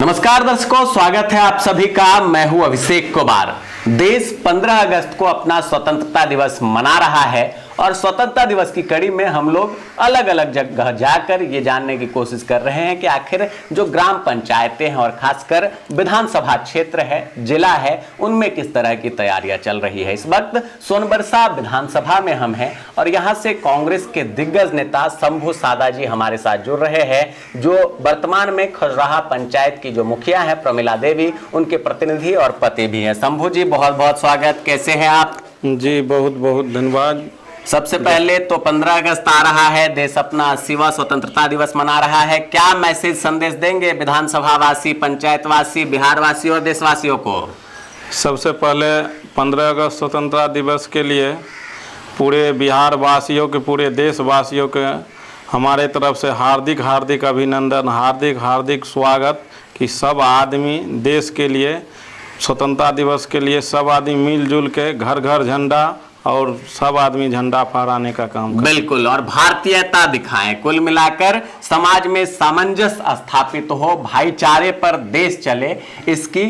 नमस्कार दर्शकों, स्वागत है आप सभी का। मैं हूं अभिषेक कुमार। देश 15 अगस्त को अपना स्वतंत्रता दिवस मना रहा है और स्वतंत्रता दिवस की कड़ी में हम लोग अलग अलग जगह जाकर ये जानने की कोशिश कर रहे हैं कि आखिर जो ग्राम पंचायतें हैं और खासकर विधानसभा क्षेत्र है, जिला है, उनमें किस तरह की तैयारियां चल रही है। इस वक्त सोनबरसा विधानसभा में हम हैं और यहाँ से कांग्रेस के दिग्गज नेता शंभू सादा जी हमारे साथ जुड़ रहे हैं, जो वर्तमान में खजुराहा पंचायत की जो मुखिया है प्रमिला देवी, उनके प्रतिनिधि और पति भी हैं। शंभू जी, बहुत बहुत स्वागत। कैसे हैं आप? जी बहुत बहुत धन्यवाद। सबसे पहले तो 15 अगस्त आ रहा है, देश अपना 80वां स्वतंत्रता दिवस मना रहा है। क्या मैसेज संदेश देंगे विधानसभा वासी, पंचायत वासी, बिहार वासी और देशवासियों को? सबसे पहले 15 अगस्त स्वतंत्रता दिवस के लिए पूरे बिहार वासियों के, पूरे देशवासियों के हमारे तरफ से हार्दिक हार्दिक अभिनंदन, हार्दिक हार्दिक स्वागत कि सब आदमी देश के लिए, स्वतंत्रता दिवस के लिए सब आदमी मिलजुल के घर घर झंडा और सब आदमी झंडा फहराने का काम करें। बिल्कुल, और भारतीयता दिखाएं। कुल मिलाकर समाज में सामंजस्य स्थापित हो, भाईचारे पर देश चले, इसकी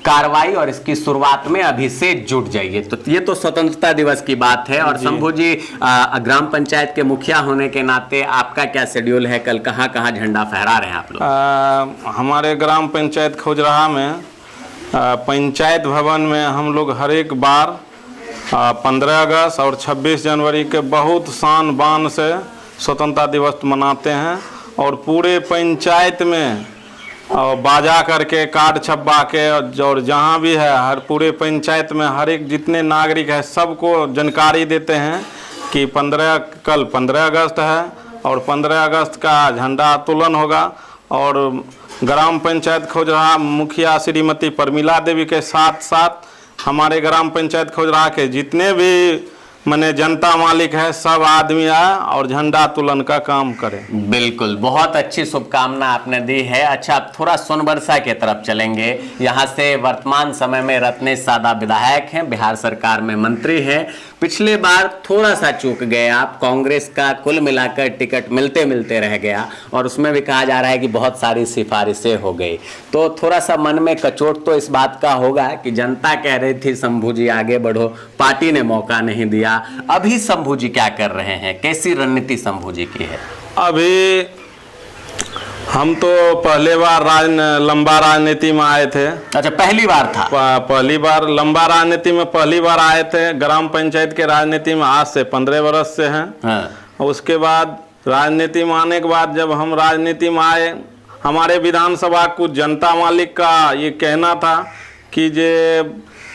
कार्रवाई और इसकी शुरुआत में अभी से जुट जाइए। तो ये तो स्वतंत्रता दिवस की बात है। और शंभू जी, ग्राम पंचायत के मुखिया होने के नाते आपका क्या शेड्यूल है? कल कहाँ कहाँ झंडा फहरा रहे हैं आप लोग? हमारे ग्राम पंचायत खजुराहा में पंचायत भवन में हम लोग हर एक बार 15 अगस्त और 26 जनवरी के बहुत शान बान से स्वतंत्रता दिवस मनाते हैं और पूरे पंचायत में बाजा करके, कार्ड छपवा के, और जहाँ भी है हर पूरे पंचायत में हर एक जितने नागरिक है सबको जानकारी देते हैं कि कल 15 अगस्त है और 15 अगस्त का झंडा उत्तोलन होगा। और ग्राम पंचायत खजुराहा मुखिया श्रीमती प्रमिला देवी के साथ साथ हमारे ग्राम पंचायत खजुराहा के जितने भी माने जनता मालिक है, सब आदमी आए और झंडा उत्तोलन का काम करें। बिल्कुल, बहुत अच्छी शुभकामना आपने दी है। अच्छा, अब थोड़ा सोनबरसा की तरफ चलेंगे। यहाँ से वर्तमान समय में रत्नेश सादा विधायक हैं, बिहार सरकार में मंत्री हैं। पिछले बार थोड़ा सा चूक गए आप, कांग्रेस का कुल मिलाकर टिकट मिलते मिलते रह गया और उसमें भी कहा जा रहा है कि बहुत सारी सिफारिशें हो गई। तो थोड़ा सा मन में कचोट तो इस बात का होगा कि जनता कह रही थी शंभू जी आगे बढ़ो, पार्टी ने मौका नहीं दिया। अभी शंभू जी क्या कर रहे हैं? कैसी रणनीति शंभू जी की है? अभी हम तो पहले बार लंबा राजनीति में आए थे। अच्छा, पहली बार था? पहली बार लंबा राजनीति में पहली बार आए थे। ग्राम पंचायत के राजनीति में आज से 15 वर्ष से हैं। हाँ। उसके बाद राजनीति में आने के बाद जब हम राजनीति में आए, हमारे विधानसभा कुछ जनता मालिक का ये कहना था कि जे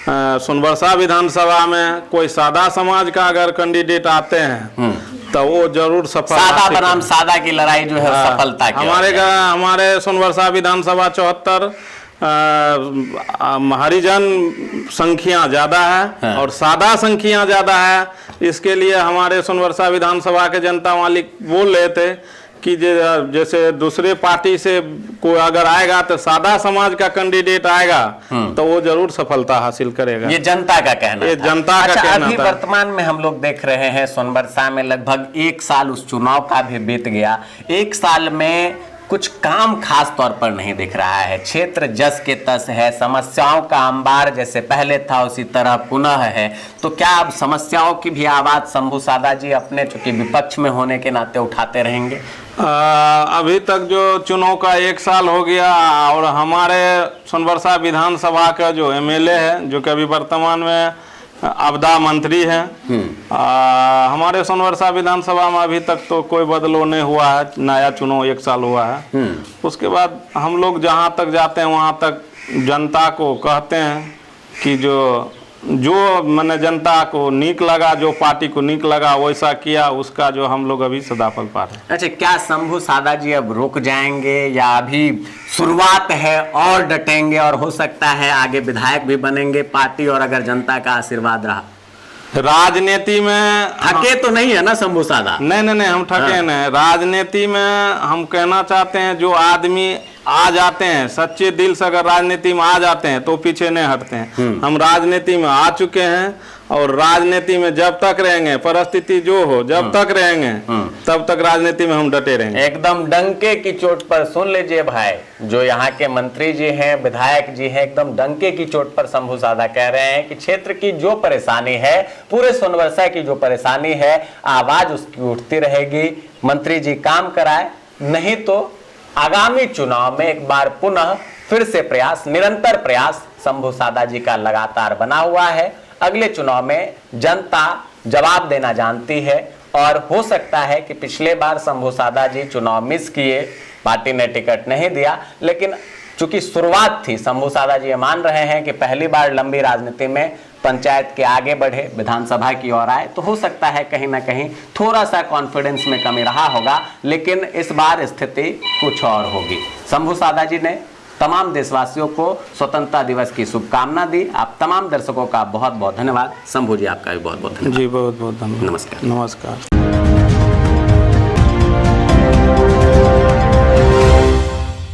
सोनबरसा विधानसभा में कोई सादा समाज का अगर कैंडिडेट आते हैं तो वो जरूर सफल। सादा बनाम सादा की लड़ाई जो है सफलता की। हमारे सोनबरसा विधानसभा 74 हरिजन संख्या ज्यादा है। हाँ। और सादा संख्या ज्यादा है। इसके लिए हमारे सोनबरसा विधानसभा के जनता मालिक बोल रहे थे कि जैसे दूसरे पार्टी से कोई अगर आएगा तो सादा समाज का कैंडिडेट आएगा तो वो जरूर सफलता हासिल करेगा। ये जनता का कहना, ये जनता का कहना अभी था। वर्तमान में हम लोग देख रहे हैं सोनबरसा में लगभग 1 साल उस चुनाव का भी बीत गया। 1 साल में कुछ काम खास तौर पर नहीं दिख रहा है। क्षेत्र जस के तस है, समस्याओं का अंबार जैसे पहले था उसी तरह पुनः है। तो क्या अब समस्याओं की भी आवाज शंभू सादा जी अपने चूंकि विपक्ष में होने के नाते उठाते रहेंगे? अभी तक जो चुनाव का 1 साल हो गया और हमारे सोनबरसा विधानसभा का जो एमएलए है, जो कि अभी वर्तमान में आपदा मंत्री हैं, हमारे सोनबरसा विधानसभा में अभी तक तो कोई बदलाव नहीं हुआ है। नया चुनाव 1 साल हुआ है। उसके बाद हम लोग जहाँ तक जाते हैं वहाँ तक जनता को कहते हैं कि जो मैंने जनता को नीक लगा, जो पार्टी को नीक लगा वैसा किया, उसका जो हम लोग अभी सदाफल पा रहे हैं। अच्छा, क्या शंभू सादा जी अब रुक जाएंगे या अभी शुरुआत है और डटेंगे और हो सकता है आगे विधायक भी बनेंगे पार्टी और अगर जनता का आशीर्वाद रहा? राजनीति में थके तो नहीं है ना शंभू सादा? नहीं, हम थके नहीं। राजनीति में हम कहना चाहते हैं जो आदमी आ जाते हैं सच्चे दिल से, अगर राजनीति में आ जाते हैं तो पीछे नहीं हटते हैं। हम राजनीति में आ चुके हैं और राजनीति में जब तक रहेंगे, परिस्थिति जो हो जब तक रहेंगे तब तक राजनीति में हम डटे रहेंगे। एकदम डंके की चोट पर सुन लीजिए भाई, जो यहाँ के मंत्री जी हैं, विधायक जी हैं, एकदम डंके की चोट पर शंभू सादा कह रहे हैं कि क्षेत्र की जो परेशानी है, पूरे सोनवर्षा की जो परेशानी है, आवाज उसकी उठती रहेगी। मंत्री जी काम कराए, नहीं तो आगामी चुनाव में एक बार पुनः फिर से प्रयास, निरंतर प्रयास शंभू सादा जी का लगातार बना हुआ है। अगले चुनाव में जनता जवाब देना जानती है और हो सकता है कि पिछले बार शंभू सादा जी चुनाव मिस किए, पार्टी ने टिकट नहीं दिया, लेकिन चूंकि शुरुआत थी, शंभू सादा जी ये मान रहे हैं कि पहली बार लंबी राजनीति में पंचायत के आगे बढ़े, विधानसभा की ओर आए, तो हो सकता है कहीं ना कहीं थोड़ा सा कॉन्फिडेंस में कमी रहा होगा, लेकिन इस बार स्थिति कुछ और होगी। शंभू सादा जी ने तमाम देशवासियों को स्वतंत्रता दिवस की शुभकामना दी। आप तमाम दर्शकों का बहुत बहुत धन्यवाद। शंभू जी आपका भी बहुत बहुत धन्यवाद। जी बहुत बहुत धन्यवाद। नमस्कार। नमस्कार।